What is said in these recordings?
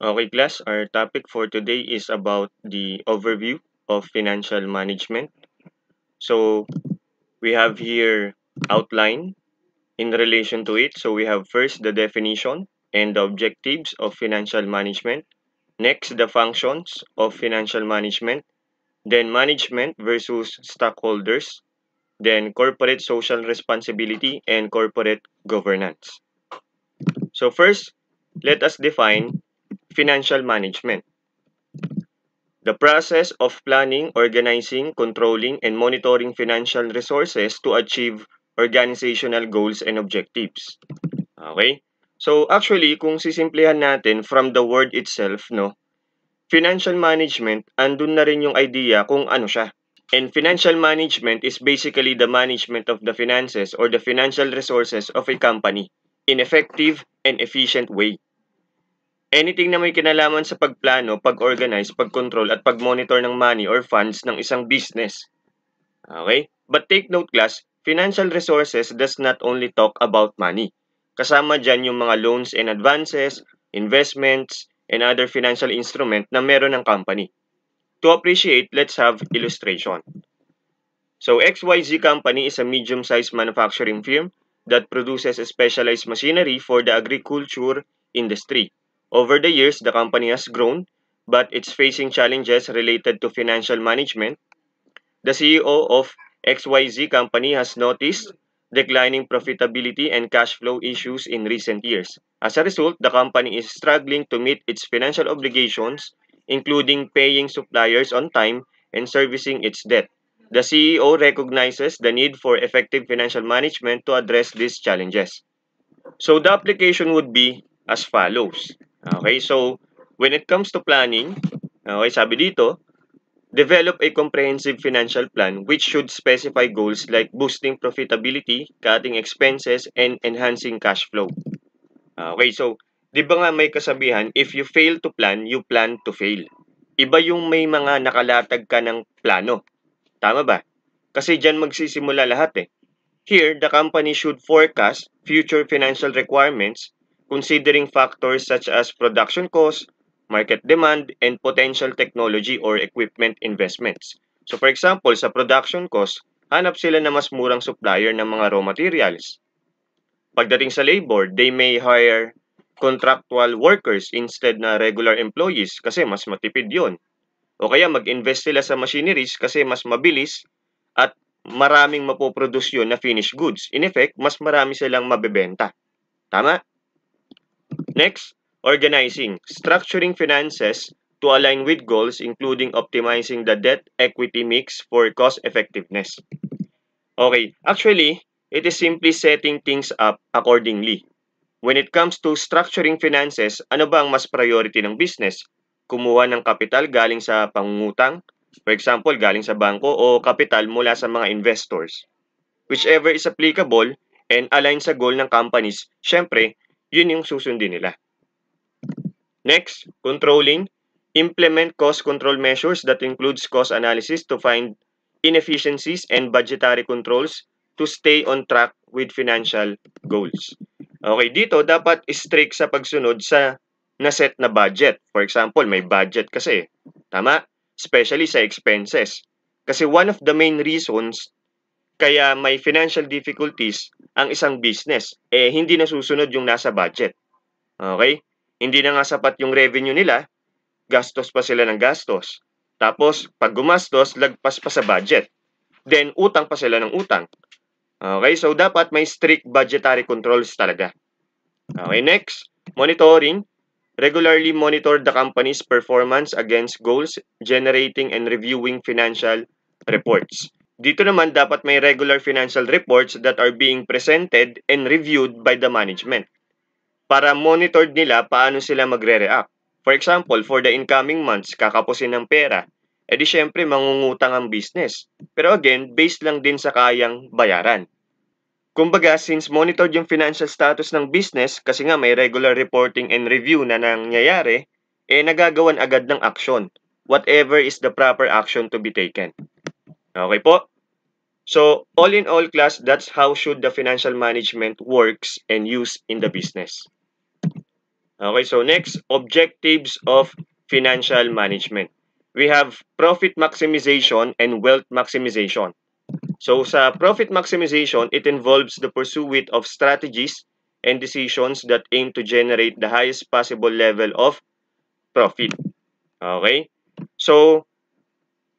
Okay, class, our topic for today is about the overview of financial management. So, we have here outline in relation to it. So, we have first the definition and the objectives of financial management. Next, the functions of financial management. Then, management versus stockholders. Then, corporate social responsibility and corporate governance. So, first, let us define financial management. The process of planning, organizing, controlling, and monitoring financial resources to achieve organizational goals and objectives. Okay? So actually, kung sisimplihan natin from the word itself, no, financial management, andun na rin yung idea kung ano siya. And financial management is basically the management of the finances or the financial resources of a company in effective and efficient way. Anything na may kinalaman sa pagplano, pag-organize, pag-control at pag-monitor ng money or funds ng isang business. Okay? But take note class, financial resources does not only talk about money. Kasama dyan yung mga loans and advances, investments, and other financial instrument na meron ng company. To appreciate, let's have illustration. So XYZ Company is a medium-sized manufacturing firm that produces specialized machinery for the agriculture industry. Over the years, the company has grown, but it's facing challenges related to financial management. The CEO of XYZ Company has noticed declining profitability and cash flow issues in recent years. As a result, the company is struggling to meet its financial obligations, including paying suppliers on time and servicing its debt. The CEO recognizes the need for effective financial management to address these challenges. So the application would be as follows. Okay, so when it comes to planning, okay, sabi dito, develop a comprehensive financial plan which should specify goals like boosting profitability, cutting expenses, and enhancing cash flow. Okay, so di ba nga may kasabihan, if you fail to plan, you plan to fail. Iba yung may mga nakalatag ka ng plano. Tama ba? Kasi dyan magsisimula lahat eh. Here, the company should forecast future financial requirements considering factors such as production costs, market demand, and potential technology or equipment investments. So for example, sa production cost, hanap sila na mas murang supplier ng mga raw materials. Pagdating sa labor, they may hire contractual workers instead na regular employees kasi mas matipid yon. O kaya mag-invest sila sa machineries kasi mas mabilis at maraming mapoproduce yun na finished goods. In effect, mas marami silang mabebenta. Tama? Next, organizing. Structuring finances to align with goals including optimizing the debt-equity mix for cost effectiveness. Okay, actually, it is simply setting things up accordingly. When it comes to structuring finances, ano ba ang mas priority ng business? Kumuha ng kapital galing sa pangungutang, for example, galing sa bangko o kapital mula sa mga investors. Whichever is applicable and align sa goal ng companies, syempre, yun yung susundin nila. Next, controlling. Implement cost control measures that includes cost analysis to find inefficiencies and budgetary controls to stay on track with financial goals. Okay, dito dapat strict sa pagsunod sa na-set na budget. For example, may budget kasi. Tama? Especially sa expenses. Kasi one of the main reasons kaya may financial difficulties ang isang business, hindi nasusunod yung nasa budget. Okay? Hindi na nga sapat yung revenue nila, gastos pa sila ng gastos. Tapos, pag gumastos, lagpas pa sa budget. Then, utang pa sila ng utang. Okay, so dapat may strict budgetary controls talaga. Okay, next, monitoring. Regularly monitor the company's performance against goals, generating and reviewing financial reports. Dito naman dapat may regular financial reports that are being presented and reviewed by the management para monitored nila paano sila magre-react. For example, for the incoming months, kakapusin ng pera, di syempre mangungutang ang business. Pero again, based lang din sa kayang bayaran. Kumbaga, since monitored yung financial status ng business kasi nga may regular reporting and review na nangyayari, nagagawan agad ng action. Whatever is the proper action to be taken. Okay po? So, all in all class, that's how should the financial management works and used in the business. Okay, so next, objectives of financial management. We have profit maximization and wealth maximization. So sa profit maximization, it involves the pursuit of strategies and decisions that aim to generate the highest possible level of profit. Okay? So,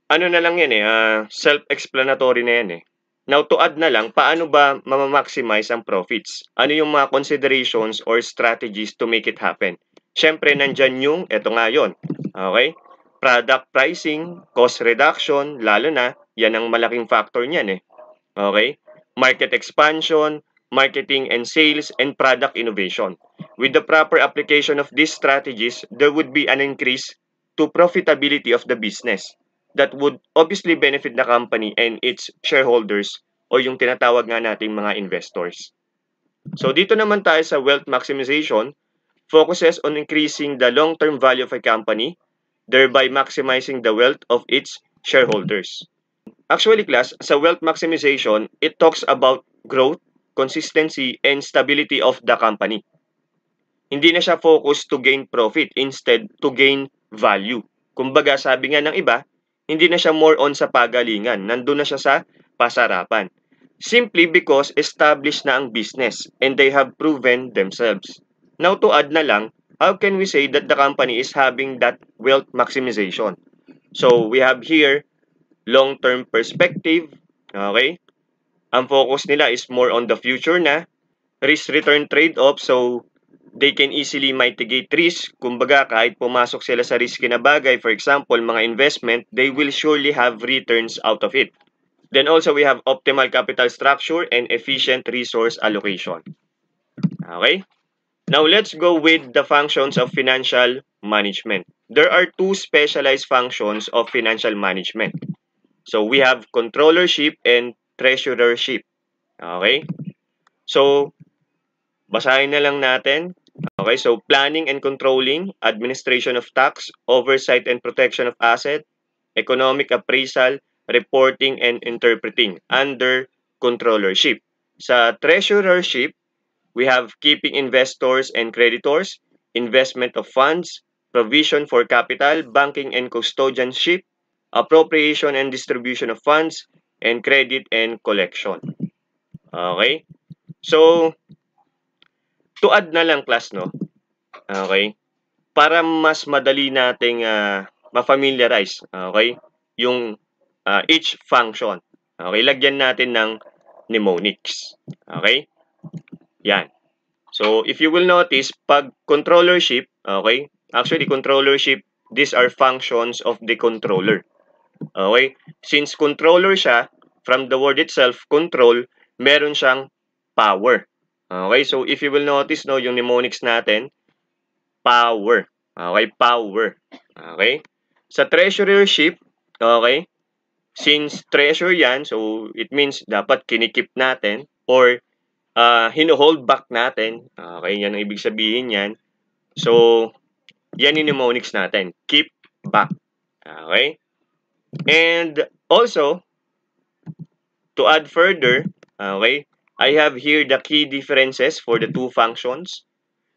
ano na lang yan self-explanatory na yan eh. Now, to add na lang, paano ba mamamaximize ang profits? Ano yung mga considerations or strategies to make it happen? Siyempre, nandyan yung, eto nga yun. Okay? Product pricing, cost reduction, lalo na, yan ang malaking factor niyan eh. Okay? Market expansion, marketing and sales, and product innovation. With the proper application of these strategies, there would be an increase to profitability of the business that would obviously benefit the company and its shareholders o yung tinatawag nga nating mga investors. So dito naman tayo sa wealth maximization, focuses on increasing the long-term value of a company, thereby maximizing the wealth of its shareholders. Actually, class, sa wealth maximization, it talks about growth, consistency, and stability of the company. Hindi na siya focused to gain profit, instead to gain value. Kumbaga, sabi nga ng iba, hindi na siya more on sa pagalingan, nandun na siya sa pasarapan. Simply because established na ang business and they have proven themselves. Now to add na lang, how can we say that the company is having that wealth maximization? So we have here long-term perspective, okay? Ang focus nila is more on the future na, risk-return trade-off, so they can easily mitigate risk. Kumbaga, kahit pumasok sila sa risky na bagay, for example, mga investment, they will surely have returns out of it. Then also, we have optimal capital structure and efficient resource allocation. Okay? Now, let's go with the functions of financial management. There are two specialized functions of financial management. So, we have controllership and treasurership. Okay? So, basahin na lang natin. Okay, so planning and controlling, administration of tax, oversight and protection of asset, economic appraisal, reporting and interpreting under controllership. Sa treasurership, we have keeping investors and creditors, investment of funds, provision for capital, banking and custodianship, appropriation and distribution of funds, and credit and collection. Okay? So, to add na lang class, no? Okay? Para mas madali nating ma-familiarize, okay? Yung each function. Okay? Lagyan natin ng mnemonics. Okay? Yan. So, if you will notice, pag controllership, okay? Actually, controllership, these are functions of the controller. Okay? Since controller siya, from the word itself, control, meron siyang power. Okay? So, if you will notice, no, yung mnemonics natin, power. Okay? Power. Okay? Sa treasurership, okay? Since treasure yan, so it means dapat kinikip natin or hino-hold back natin. Okay? Yan ang ibig sabihin yan. So, yan yung mnemonics natin. Keep back. Okay? And also, to add further, okay, I have here the key differences for the two functions.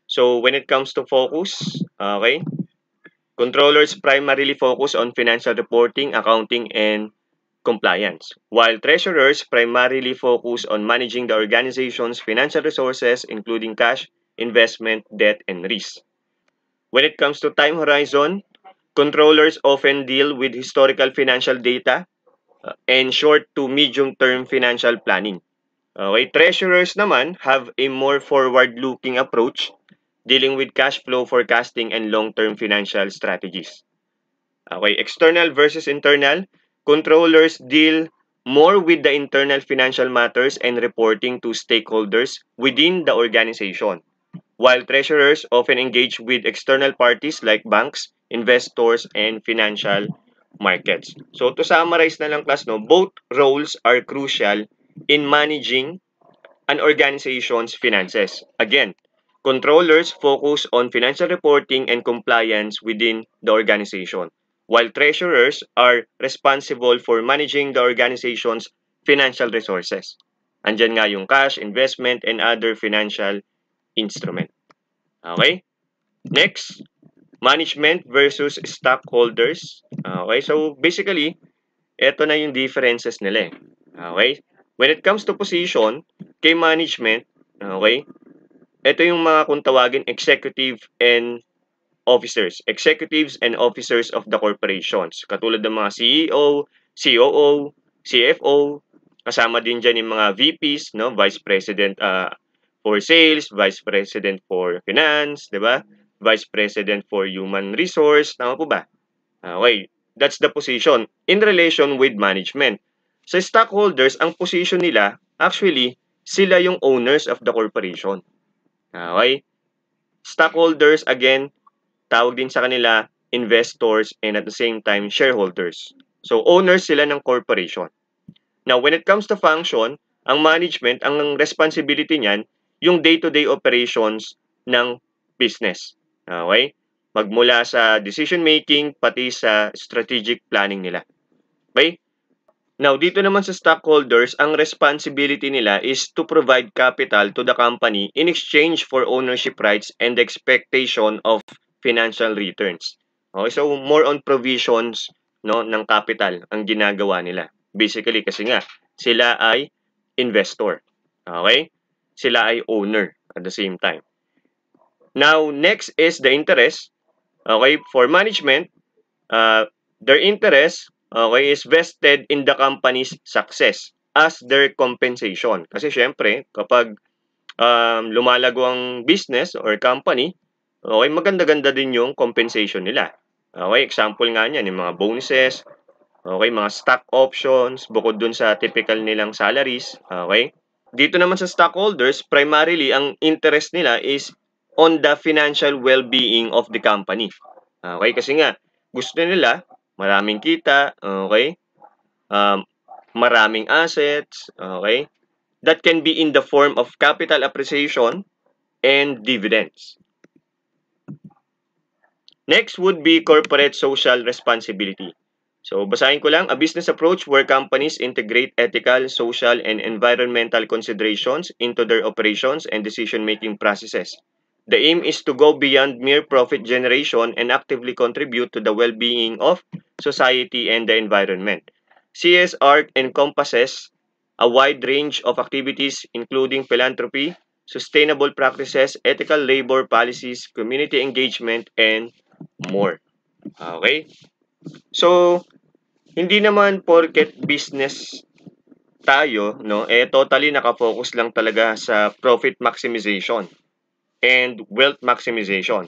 So, when it comes to focus, okay, controllers primarily focus on financial reporting, accounting, and compliance, while treasurers primarily focus on managing the organization's financial resources, including cash, investment, debt, and risk. When it comes to time horizon, controllers often deal with historical financial data and short to medium-term financial planning. Okay, treasurers naman have a more forward-looking approach dealing with cash flow forecasting and long-term financial strategies. Okay, external versus internal. Controllers deal more with the internal financial matters and reporting to stakeholders within the organization, while treasurers often engage with external parties like banks, investors, and financial markets. So to summarize na lang class, no, both roles are crucial in managing an organization's finances. Again, controllers focus on financial reporting and compliance within the organization, while treasurers are responsible for managing the organization's financial resources. Andyan nga yung cash, investment, and other financial instrument. Okay? Next, management versus stockholders. Okay, so basically, eto na yung differences nila eh. Okay? When it comes to position, kay management, okay, ito yung mga kung tawagin executive and officers. Executives and officers of the corporations. Katulad ng mga CEO, COO, CFO, kasama din dyan yung mga VPs, no? Vice President for Sales, Vice President for Finance, di ba? Vice President for Human Resource, tama po ba? Okay, that's the position in relation with management. Sa stockholders, ang position nila, actually, sila yung owners of the corporation. Okay? Stockholders, again, tawag din sa kanila investors and at the same time shareholders. So owners sila ng corporation. Now when it comes to function, ang management, ang responsibility niyan yung day-to-day operations ng business. Okay? Magmula sa decision making pati sa strategic planning nila. Okay? Now, dito naman sa stockholders, ang responsibility nila is to provide capital to the company in exchange for ownership rights and the expectation of financial returns. Okay, so more on provisions no ng capital ang ginagawa nila. Basically kasi nga sila ay investor. Okay? Sila ay owner at the same time. Now, next is the interest. Okay, for management, their interest, okay, is vested in the company's success as their compensation. Kasi syempre, kapag lumalago ang business or company, okay, maganda-ganda din yung compensation nila. Okay, example nga niyan, yung mga bonuses, okay, mga stock options, bukod dun sa typical nilang salaries, okay. Dito naman sa stockholders, primarily, ang interest nila is on the financial well-being of the company. Okay, kasi nga, gusto nila maraming kita, okay, um, maraming assets, okay, that can be in the form of capital appreciation and dividends. Next would be corporate social responsibility. So, basahin ko lang, a business approach where companies integrate ethical, social, and environmental considerations into their operations and decision-making processes. The aim is to go beyond mere profit generation and actively contribute to the well-being of society and the environment. CSR encompasses a wide range of activities including philanthropy, sustainable practices, ethical labor policies, community engagement, and more. Okay? So, hindi naman porket business tayo, no, eh totally nakafocus lang talaga sa profit maximization and wealth maximization.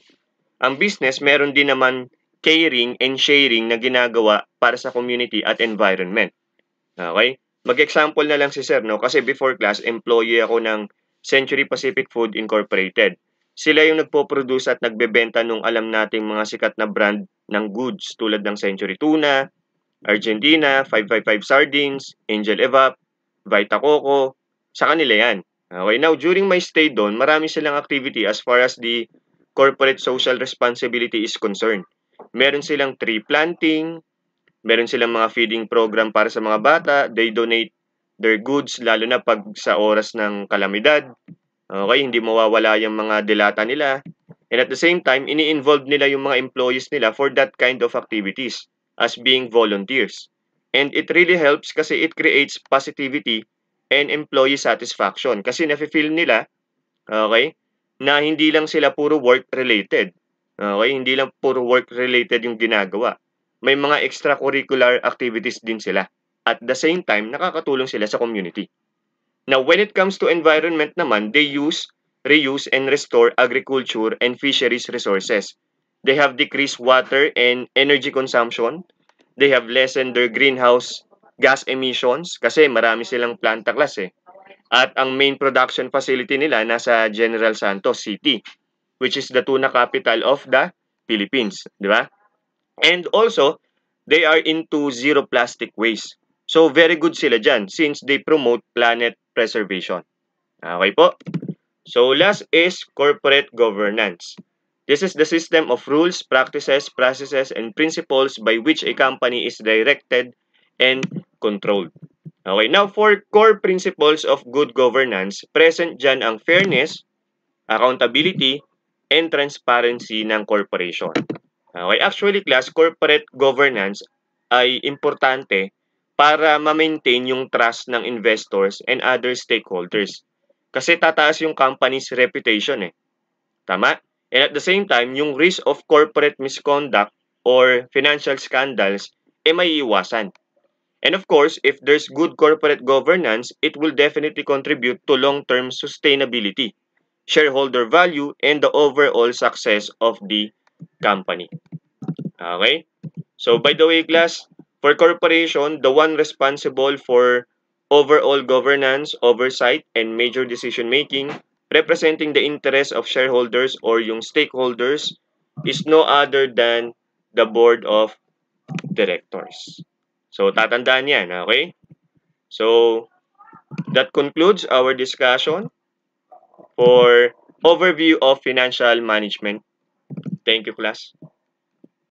Ang business meron din naman caring and sharing na ginagawa para sa community at environment. Okay? Mag-example na lang si Sir, no? Kasi before class, employee ako ng Century Pacific Food Incorporated. Sila yung nagpo-produce at nagbebenta nung alam nating mga sikat na brand ng goods tulad ng Century Tuna, Argentina, 555 Sardines, Angel Evap, Vita Coco. Sa kanila yan. Okay, now during my stay doon, marami silang activity as far as the corporate social responsibility is concerned. Meron silang tree planting, meron silang mga feeding program para sa mga bata, they donate their goods lalo na pag sa oras ng kalamidad. Okay, hindi mawawala yung mga delata nila. And at the same time, ini-involve nila yung mga employees nila for that kind of activities as being volunteers. And it really helps kasi it creates positivity and employee satisfaction. Kasi nafe-feel nila, okay, na hindi lang sila puro work-related. Okay, hindi lang puro work-related yung ginagawa. May mga extracurricular activities din sila. At the same time, nakakatulong sila sa community. Now, when it comes to environment naman, they use, reuse, and restore agriculture and fisheries resources. They have decreased water and energy consumption. They have lessened their greenhouse gas emissions kasi marami silang planta class eh. At ang main production facility nila nasa General Santos City, which is the tuna capital of the Philippines, di ba? And also, they are into zero plastic waste. So, very good sila dyan since they promote planet preservation. Okay po? So, last is corporate governance. This is the system of rules, practices, processes, and principles by which a company is directed and controlled. Okay, now for core principles of good governance, present dyan ang fairness, accountability, and transparency ng corporation. Okay, actually class, corporate governance ay importante para ma-maintain yung trust ng investors and other stakeholders. Kasi tataas yung company's reputation eh. Tama? And at the same time, yung risk of corporate misconduct or financial scandals may iwasan. And of course, if there's good corporate governance, it will definitely contribute to long-term sustainability, shareholder value, and the overall success of the company. Okay? So by the way, class, for corporation, the one responsible for overall governance, oversight, and major decision making, representing the interests of shareholders or yung stakeholders, is no other than the board of directors. So tatandaan yan, okay? So that concludes our discussion for overview of financial management. Thank you, class.